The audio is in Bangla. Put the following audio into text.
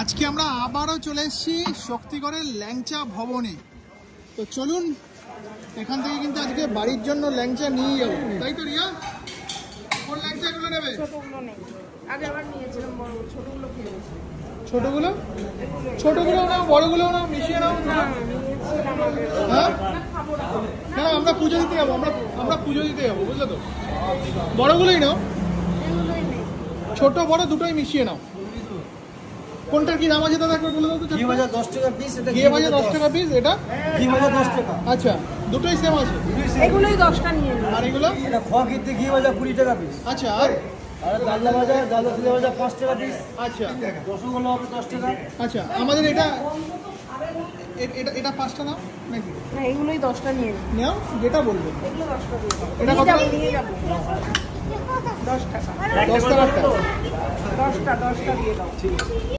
আজকে আমরা আবারও চলে এসেছি শক্তিগড়ের ল্যাংচা ভবনে। তো চলুন এখান থেকে কিন্তু আজকে বাড়ির জন্য ল্যাংচা নিয়ে যাবো, তাই তো রিয়া? কোন ল্যাংচাগুলো নেবে? ছোটগুলো নেই, আগে আবার নিয়েছিলাম বড়, ছোটগুলো কিনে। ছোটগুলো নাও, বড়গুলোও নাও, মিশিয়ে নাও। হ্যাঁ না, আমরা পুজো দিতে যাবো, আমরা পুজো দিতে যাবো, বুঝলে তো? বড়গুলোই নাও, ছোট বড় দুটোই মিশিয়ে নাও। কোনটার কি দাম আছে দাদা একবার বলে দাও তো। ঘি ভাজা 10 টাকা পিস, এটা ঘি ভাজা 10 টাকা পিস, এটা ঘি ভাজা 10 টাকা। আচ্ছা, দুটোই সেম আছে। এগুলোই 10টা নিয়ে নিন। আর এগুলো? এটা খোয়া ক্ষেত্রে ঘি ভাজা 20 টাকা পিস। আচ্ছা, আর ডালনা ভাজা, ডালনা তেলে ভাজা 5 টাকা পিস। আচ্ছা, রসগোল্লা হবে 10 টাকা। আচ্ছা, আমাদের এটা এটা 5টা নাও নাকি? না, এগুলোই 10টা নিয়ে নিন। নাও, যেটা বলবে। এগুলো 10টা দিয়ে দাও। এটা কত? নিয়ে যাবো 10 টাকা। 10 টাকা। 10টা দিয়ে দাও।